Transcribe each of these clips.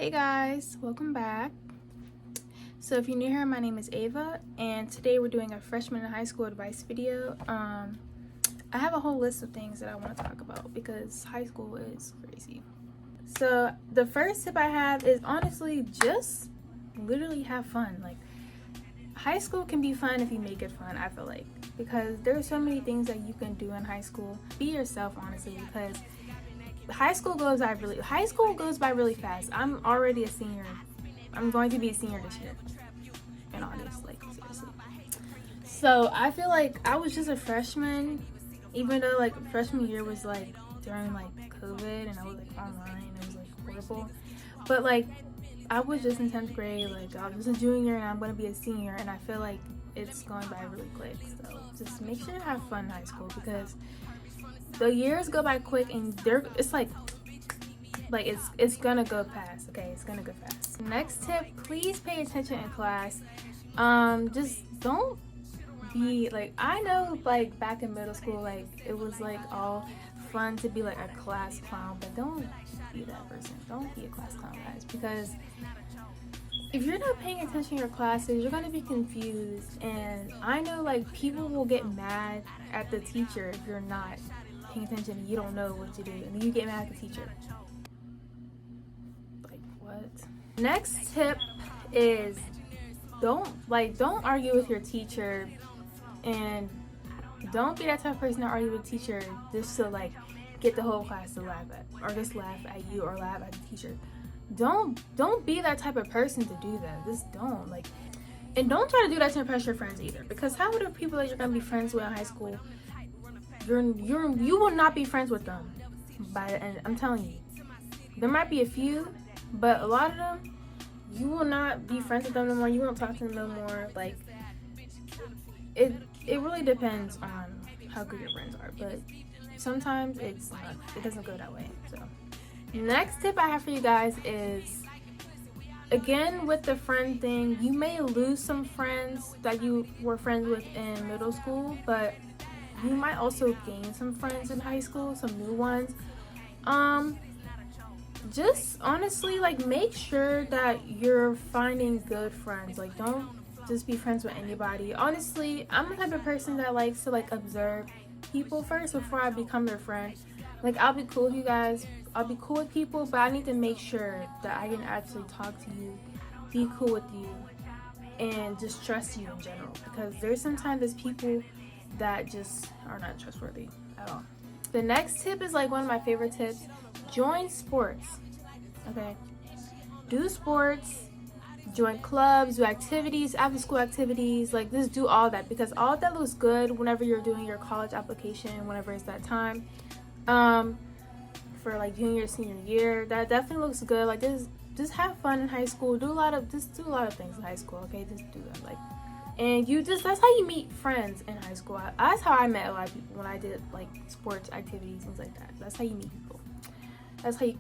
Hey guys, welcome back. So if you're new here, my name is Ava, and today we're doing a freshman in high school advice video. I have a whole list of things that I want to talk about because high school is crazy. So the first tip I have is honestly just literally have fun. Like, high school can be fun if you make it fun, I feel like, because there are so many things that you can do in high school. Be yourself, honestly, because high school goes by really fast. I'm already a senior. I'm going to be a senior this year in August, like, seriously. So I feel like I was just a freshman, even though like freshman year was like during like COVID and I was like online. It was like horrible, but like I was just in 10th grade. Like, I was just a junior and I'm going to be a senior, and I feel like it's going by really quick. So just make sure you have fun in high school because the years go by quick, and it's gonna go fast. Okay, it's gonna go fast. Next tip, please pay attention in class. Just don't be like, I know like back in middle school, like it was like all fun to be like a class clown, but don't be that person. Don't be a class clown, guys, because if you're not paying attention to your classes, you're gonna be confused. And I know like people will get mad at the teacher if you're not paying attention and you don't know what to do, and then you get mad at the teacher. Like, what? Next tip is don't argue with your teacher, and don't be that type of person to argue with a teacher just to like get the whole class to laugh at, or just laugh at you or laugh at the teacher. Don't be that type of person to do that. Just don't. Like, and don't try to do that to impress your friends either, because how would the people that you're gonna be friends with in high school, you will not be friends with them by the end. I'm telling you, there might be a few, but a lot of them, you will not be friends with them no more. You won't talk to them no more. Like, it really depends on how good your friends are, but sometimes it doesn't go that way. So next tip I have for you guys is, again, with the friend thing, you may lose some friends that you were friends with in middle school, but you might also gain some friends in high school, some new ones. Just honestly, like, make sure that you're finding good friends. Like, don't just be friends with anybody. Honestly, I'm the type of person that likes to like observe people first before I become their friend. Like, I'll be cool with you guys, I'll be cool with people, but I need to make sure that I can actually talk to you, be cool with you, and just trust you in general, because there's sometimes there's people that just are not trustworthy at all. The next tip is like one of my favorite tips. Join sports. Okay, do sports, join clubs, do activities, after school activities. Like, just do all that, because all that looks good whenever you're doing your college application, whenever it's that time, for like junior, senior year. That definitely looks good. Like, just have fun in high school. Do a lot of things in high school. Okay, just do them. Like, and that's how you meet friends in high school. That's how I met a lot of people when I did like sports activities, things like that. That's how you meet people. That's how you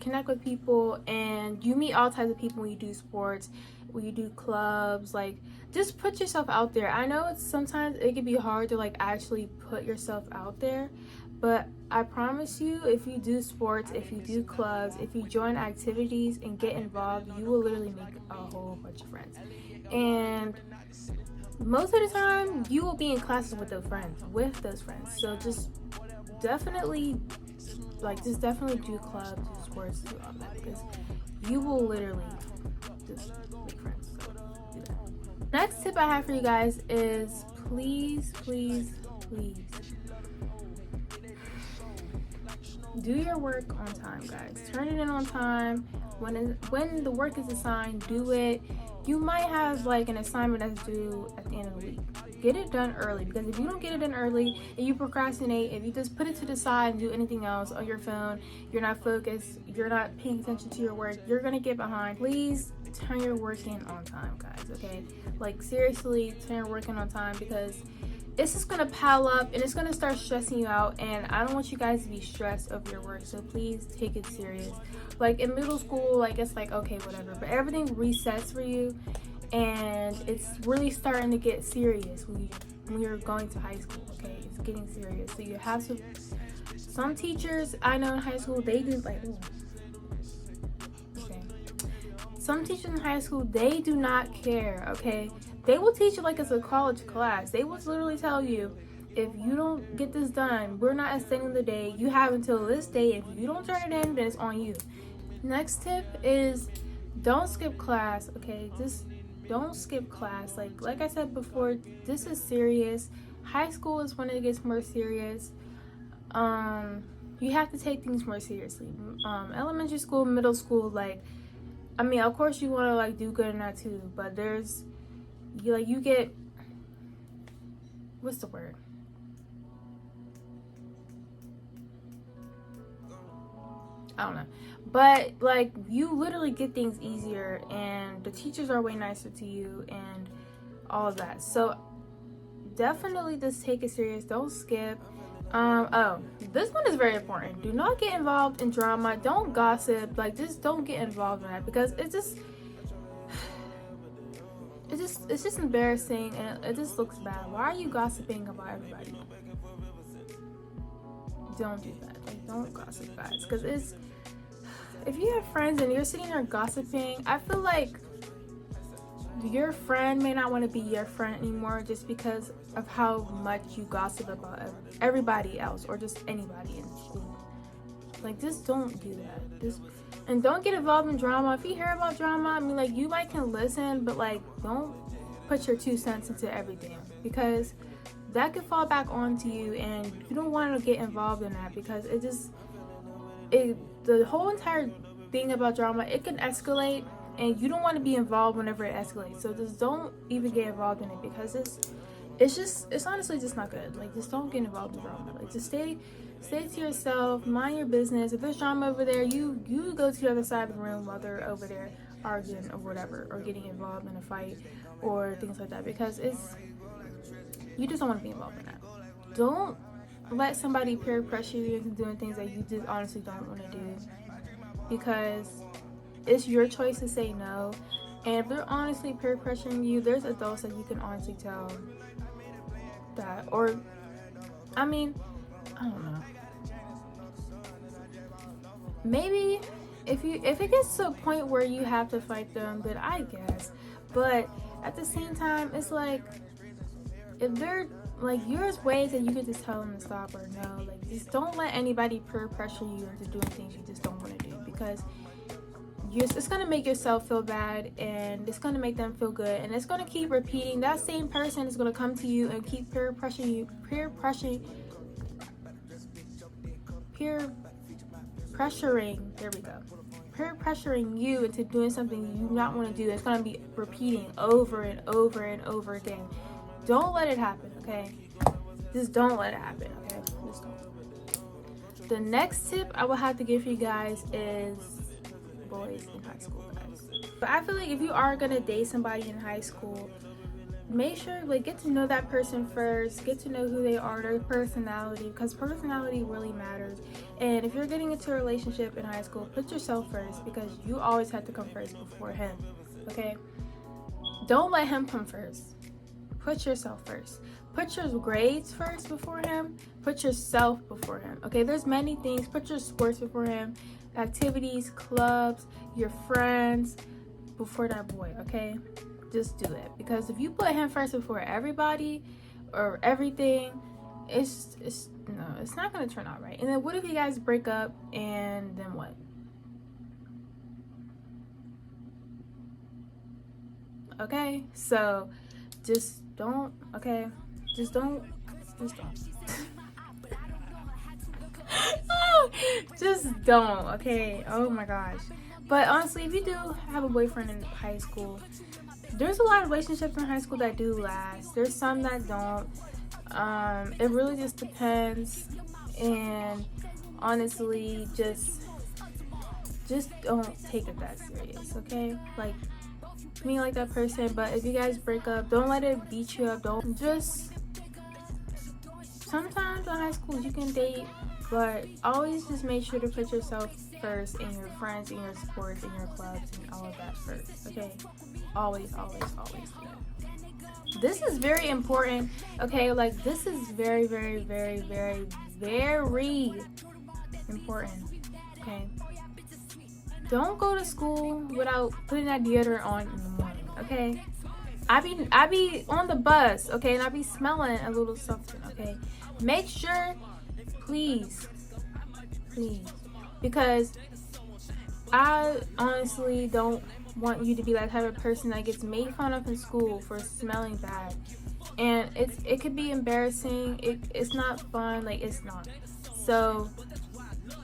connect with people, and you meet all types of people when you do sports, when you do clubs. Like, just put yourself out there. I know sometimes it can be hard to like actually put yourself out there, but I promise you, if you do sports, if you do clubs, if you join activities and get involved, you will literally make a whole bunch of friends. And most of the time you will be in classes with those friends. So just definitely do clubs, do sports, do all that, because you will literally just make friends. So do that. Next tip I have for you guys is please do your work on time, guys. Turn it in on time. When the work is assigned, do it. You might have like an assignment that's due at the end of the week. Get it done early, because if you don't get it done early and you procrastinate, if you just put it to the side and do anything else on your phone, you're not focused, you're not paying attention to your work, you're gonna get behind. Please turn your work in on time, guys. Okay, like, seriously, turn your work in on time, because it's just gonna pile up and it's gonna start stressing you out, and I don't want you guys to be stressed over your work. So please take it serious. Like, in middle school, like, it's like, okay, whatever, but everything resets for you, and it's really starting to get serious when you're going to high school. Okay, it's getting serious. So you have to, some teachers I know in high school, they do like, ooh, okay, Some teachers in high school, they do not care, okay? They will teach you like it's a college class. They will literally tell you, if you don't get this done, we're not extending the day. You have until this day. If you don't turn it in, then it's on you. Next tip is don't skip class, okay? Just don't skip class. Like I said before, this is serious. High school is when it gets more serious. You have to take things more seriously. Elementary school, middle school, I mean, of course you want to do good in that too, but you get, what's the word? I don't know, but you literally get things easier, and the teachers are way nicer to you and all of that. So definitely just take it serious. Don't skip. Oh, this one is very important. Do not get involved in drama. Don't gossip. Just don't get involved in that, because it's just embarrassing, and it just looks bad. Why are you gossiping about everybody? Don't do that. Don't gossip, guys, because if you have friends and you're sitting there gossiping, I feel like your friend may not want to be your friend anymore just because of how much you gossip about everybody else or just anybody in school. Just don't do that. And don't get involved in drama. If you hear about drama, I mean, you might can listen, but don't put your 2 cents into everything, because that could fall back onto you, and you don't want to get involved in that, because the whole entire thing about drama, it can escalate, and you don't want to be involved whenever it escalates. So just don't even get involved in it, because it's honestly just not good. Just don't get involved in drama. Just stay to yourself, mind your business. If there's drama over there, you go to the other side of the room while they're over there arguing or whatever, or getting involved in a fight or things like that, because you just don't want to be involved in that. Don't let somebody peer pressure you into doing things that you just honestly don't want to do, because it's your choice to say no. And if they're honestly peer pressuring you, there's adults that you can honestly tell that, or I mean, I don't know, maybe if it gets to a point where you have to fight them, then I guess. But at the same time, it's if they're there's ways that you can just tell them to stop or no. Just don't let anybody peer pressure you into doing things you just don't want to do, because it's going to make yourself feel bad, and it's going to make them feel good, and it's going to keep repeating. That same person is going to come to you and keep peer pressuring, there we go, peer pressuring you into doing something you not want to do. It's going to be repeating over and over and over again. Don't let it happen, okay? Just don't let it happen, okay? Just don't. The next tip I will have to give you guys is boys in high school, guys. But I feel like if you are gonna date somebody in high school, make sure get to know that person first. Get to know who they are, their personality, because personality really matters. And if you're getting into a relationship in high school, put yourself first, because you always have to come first before him, okay? Don't let him come first. Put yourself first. Put your grades first before him. Put yourself before him, okay? There's many things. Put your sports before him, activities, clubs, your friends before that boy, okay? Just do it, because if you put him first before everybody or everything, it's not gonna turn out right. And then what if you guys break up, and then what? Okay, so just don't, okay? Just don't. Just don't, okay? Oh my gosh. But honestly, if you do have a boyfriend in high school, there's a lot of relationships in high school that do last. There's some that don't. It really just depends. And honestly, just don't take it that serious, okay? Me like that person. But if you guys break up, don't let it beat you up. Don't just, sometimes in high school you can date, but always just make sure to put yourself first, and your friends, and your sports, and your clubs, and all of that first, okay? Always do that. This is very important, okay? This is very, very, very, very, very important, okay? don't go to school without putting that deodorant on in the morning, okay? I be on the bus, okay, and I be smelling a little something, okay? Make sure, please, because I honestly don't want you to be that type of person that gets made fun of in school for smelling bad. And it could be embarrassing. It's not fun. Like, it's not. So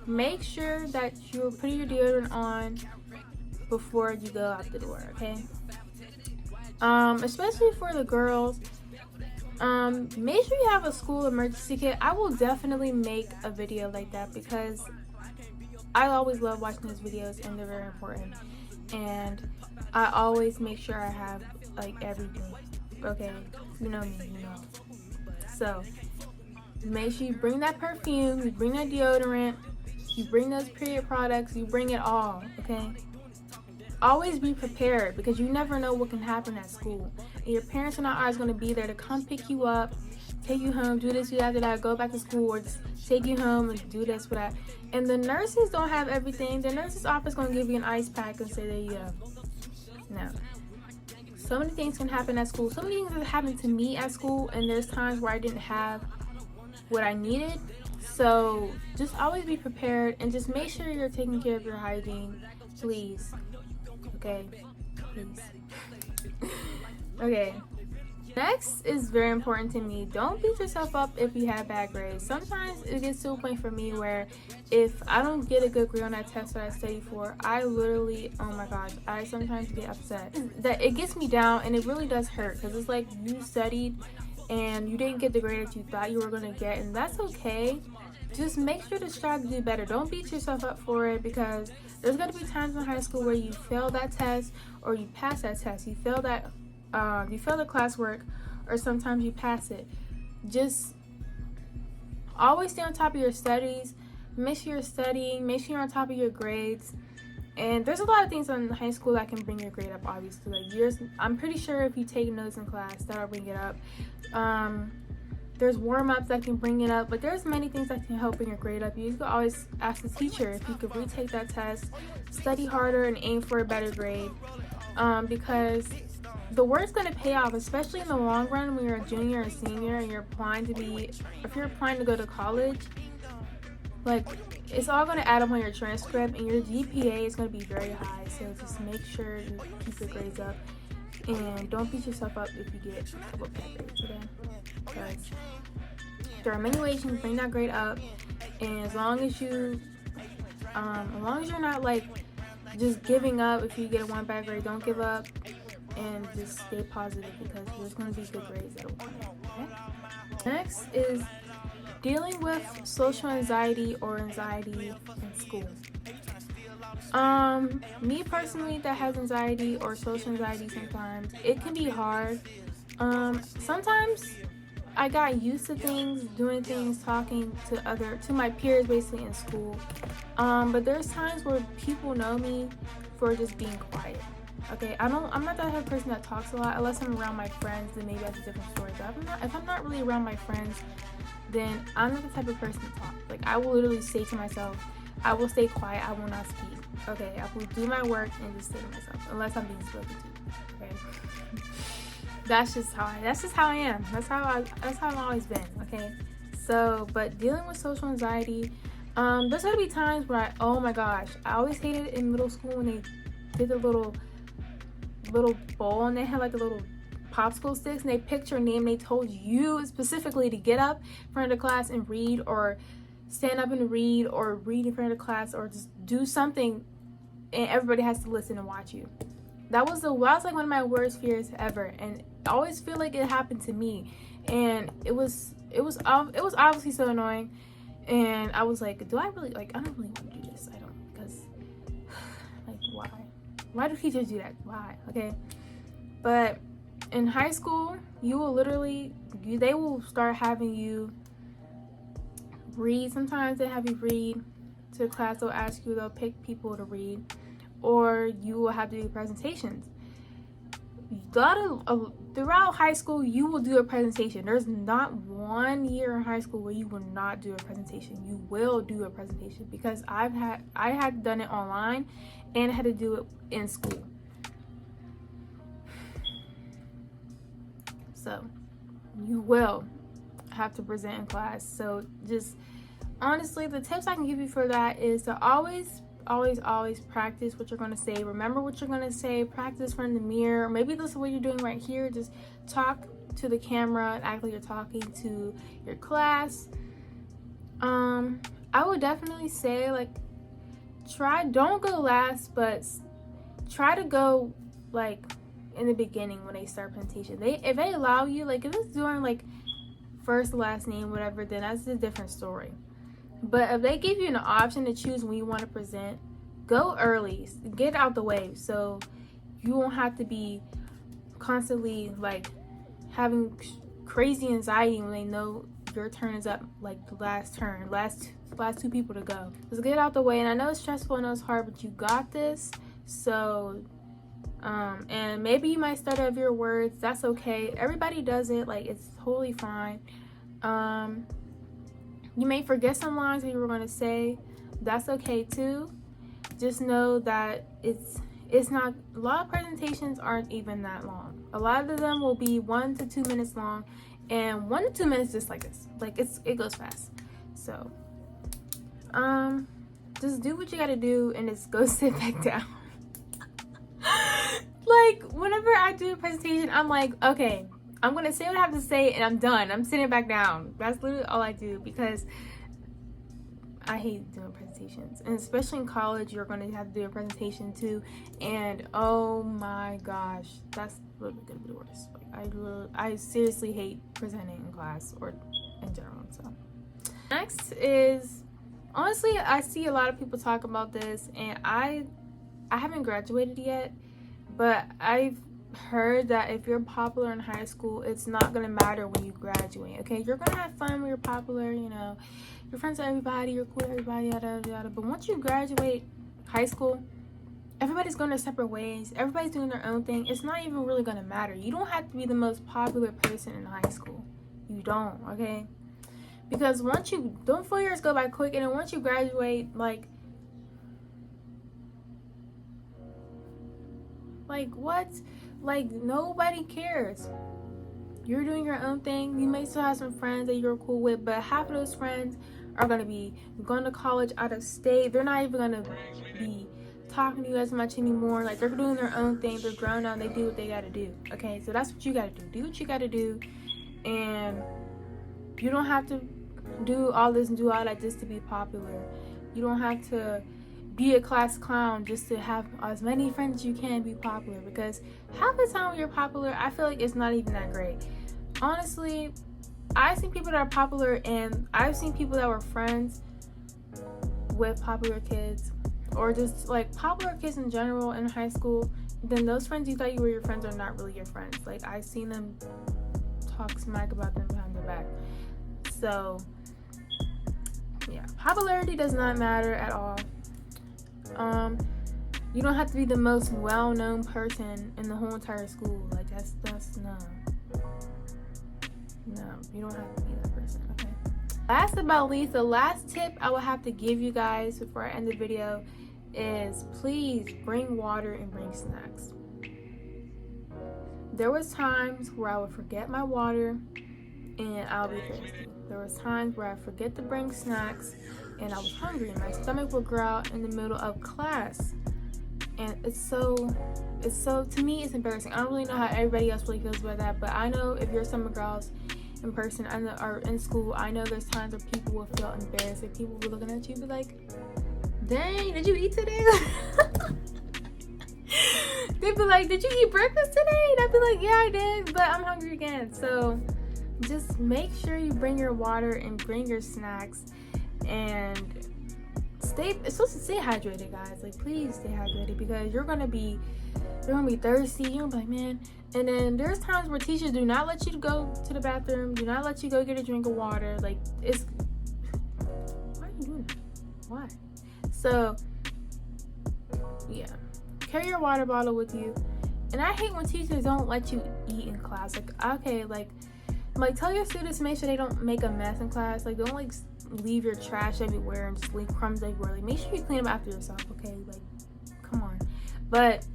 make sure that you're putting your deodorant on before you go out the door, okay? Especially for the girls, make sure you have a school emergency kit. I will definitely make a video like that because I always love watching those videos and they're very important. And I always make sure I have like everything. Okay, you know me, you know. So make sure you bring that perfume, you bring that deodorant, you bring those period products, you bring it all, okay? Always be prepared because you never know what can happen at school. And your parents are not always going to be there to come pick you up, take you home, do this, do that, go back to school, or just take you home and do this, for that. And the nurses don't have everything. The nurse's office going to give you an ice pack and say, there you go. No. So many things can happen at school. So many things have happened to me at school, and there's times where I didn't have what I needed. So just always be prepared and just make sure you're taking care of your hygiene, please. Okay, please. Okay, next is very important to me. Don't beat yourself up if you have bad grades. Sometimes it gets to a point for me where if I don't get a good grade on that test that I studied for, I literally, oh my gosh, I sometimes get upset. That it gets me down, and it really does hurt because it's like you studied and you didn't get the grade that you thought you were going to get, and that's okay. Just make sure to strive to do better. Don't beat yourself up for it because there's going to be times in high school where you fail that test or you pass that test. You fail that, you fail the classwork, or sometimes you pass it. Just always stay on top of your studies. Make sure you're studying. Make sure you're on top of your grades. And there's a lot of things in high school that can bring your grade up, obviously. Like I'm pretty sure if you take notes in class, that'll bring it up. There's warm-ups that can bring it up, but there's many things that can help bring your grade up. You can always ask the teacher if you could retake that test, study harder, and aim for a better grade. Because the work's going to pay off, especially in the long run when you're a junior or senior and you're applying to be, if you're applying to go to college, like, it's all going to add up on your transcript, and your GPA is going to be very high. So just make sure you keep your grades up, and don't beat yourself up if you get a couple of bad grades, okay? Because there are many ways you can bring that grade up, and as long as you're not like just giving up if you get one bad grade, don't give up, and just stay positive because there's going to be good grades that will come out, okay? Next is dealing with social anxiety or anxiety in school. Me personally, that has anxiety or social anxiety sometimes, it can be hard. Sometimes I got used to things, doing things, talking to my peers basically in school. But there's times where people know me for just being quiet. Okay, I'm not that type of person that talks a lot unless I'm around my friends, then maybe that's a different story. But if I'm not really around my friends, then I'm not the type of person to talk. Like, I will literally say to myself, I will stay quiet, I will not speak. Okay, I will do my work and just stay to myself unless I'm being spoken to. Okay. That's just how I am. That's how I've always been, okay? So, but dealing with social anxiety, there's gonna be times where oh my gosh, I always hated it in middle school when they did the little bowl and they had like the little popsicle sticks and they picked your name. They told you specifically to get up in front of the class and read, or stand up and read, or read in front of the class, or just do something, and everybody has to listen and watch you. That was like one of my worst fears ever, and I always feel like it happened to me, and it was obviously so annoying. And I was like, do I really, like, I don't really want to do this. I don't, because like, why do teachers do that? Why? Okay, but in high school, you will literally, they will start having you read. Sometimes they have you read to the class. They'll pick people to read, or you will have to do presentations. throughout high school, you will do a presentation. There's not one year in high school where you will not do a presentation. You will do a presentation, because I had done it online and had to do it in school. So you will have to present in class. So just honestly, the tips I can give you for that is to always practice what you're going to say. Remember what you're going to say. Practice from the mirror. Maybe this is what you're doing right here. Just talk to the camera and act like you're talking to your class. I would definitely say, like, don't go last, but try to go like in the beginning when they start presentation. If they allow you, like if it's doing like first, last name, whatever, then that's a different story. But if they give you an option to choose when you want to present, go early. Get out the way so you won't have to be constantly like having crazy anxiety when they know your turn is up, like the last turn, last two people to go. Just get out the way. And I know it's stressful, I know it's hard, but you got this. So and maybe you might stutter of your words. That's okay. Everybody does it. Like, it's totally fine. You may forget some lines that you were going to say. That's okay too. Just know that it's not, a lot of presentations aren't even that long. A lot of them will be 1 to 2 minutes long, and 1 to 2 minutes just like this. Like, it goes fast. So just do what you got to do and just go sit back down. Like, whenever I do a presentation, I'm like, okay, I'm gonna say what I have to say and I'm done. I'm sitting back down. That's literally all I do, because I hate doing presentations. And especially in college, you're gonna have to do a presentation too. And oh my gosh, that's literally gonna be the worst. Like, I seriously hate presenting in class or in general. So next is, honestly, I see a lot of people talk about this, and I haven't graduated yet, but I've heard that if you're popular in high school, it's not gonna matter when you graduate. Okay, you're gonna have fun when you're popular, you know, you're friends with everybody, you're cool with everybody, yada yada. But once you graduate high school, everybody's going their separate ways. Everybody's doing their own thing. It's not even really gonna matter. You don't have to be the most popular person in high school. You don't, okay? Because once you, don't 4 years go by quick, and then once you graduate, like what? Like, nobody cares. You're doing your own thing. You may still have some friends that you're cool with, but half of those friends are going to be going to college out of state. They're not even going to be talking to you as much anymore. Like, they're doing their own thing. They're grown up. They do what they got to do. Okay, so that's what you got to do. Do what you got to do. And you don't have to do all this and do all that just to be popular. You don't have to be a class clown just to have as many friends as you can be popular, because half the time when you're popular, I feel like it's not even that great. Honestly, I've seen people that are popular, and I've seen people that were friends with popular kids, or just like popular kids in general in high school. Then those friends you thought you were your friends are not really your friends. Like, I've seen them talk smack about them behind their back. So yeah, popularity does not matter at all. You don't have to be the most well-known person in the whole entire school. Like, that's no, you don't have to be that person. Okay, last but not least, the last tip I will have to give you guys before I end the video is, please bring water and bring snacks. There was times where I would forget my water and I'll be thirsty. There was times where I forget to bring snacks and I was hungry, and my stomach would growl in the middle of class. And it's so, to me, it's embarrassing. I don't really know how everybody else really feels about that, but I know if you're summer girls in person or in school, I know there's times where people will feel embarrassed. If people will be looking at you and be like, dang, did you eat today? They'd be like, did you eat breakfast today? And I'd be like, yeah, I did, but I'm hungry again. So just make sure you bring your water and bring your snacks, and it's supposed to stay hydrated, guys. Like, please stay hydrated, because you're gonna be thirsty. You're gonna be like, man. And then there's times where teachers do not let you go to the bathroom, do not let you go get a drink of water. Like, why are you doing that? Why? So yeah, carry your water bottle with you, And I hate when teachers don't let you eat in class. Like, okay, like tell your students to make sure they don't make a mess in class. Like, don't like leave your trash everywhere and just leave crumbs everywhere. Like, make sure you clean them after yourself, okay? Like, come on. But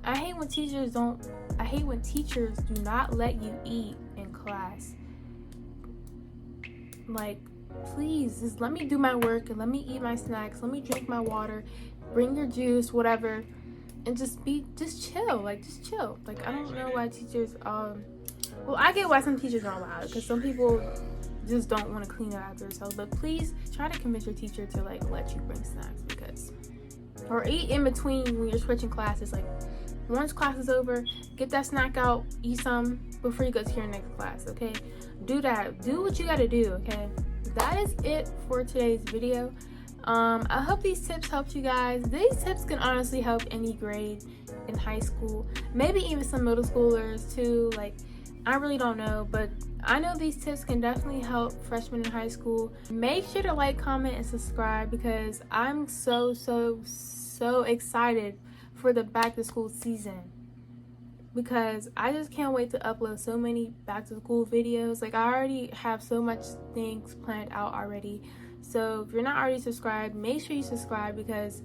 I hate when teachers do not let you eat in class. Like, please, just let me do my work and let me eat my snacks. Let me drink my water. Bring your juice, whatever, and just chill. Like, just chill. Like, I don't know why teachers, well, I get why some teachers aren't allowed, because some people just don't want to clean up after themselves. But please try to convince your teacher to like let you bring snacks, or eat in between when you're switching classes. Like, once class is over, get that snack out, eat some before you go to your next class, okay? Do that. Do what you gotta do, okay? That is it for today's video. I hope these tips helped you guys. These tips can honestly help any grade in high school, maybe even some middle schoolers too. Like, I really don't know, but I know these tips can definitely help freshmen in high school. Make sure to like, comment, and subscribe, because I'm so excited for the back to school season, because I just can't wait to upload so many back to school videos. Like, I already have so much things planned out already. So if you're not already subscribed, make sure you subscribe, because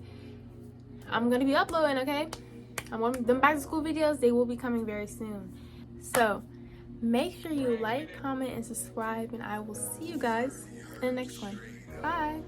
I'm gonna be uploading, okay? Them back to school videos, they will be coming very soon. So make sure you like, comment, and subscribe, and I will see you guys in the next one. Bye.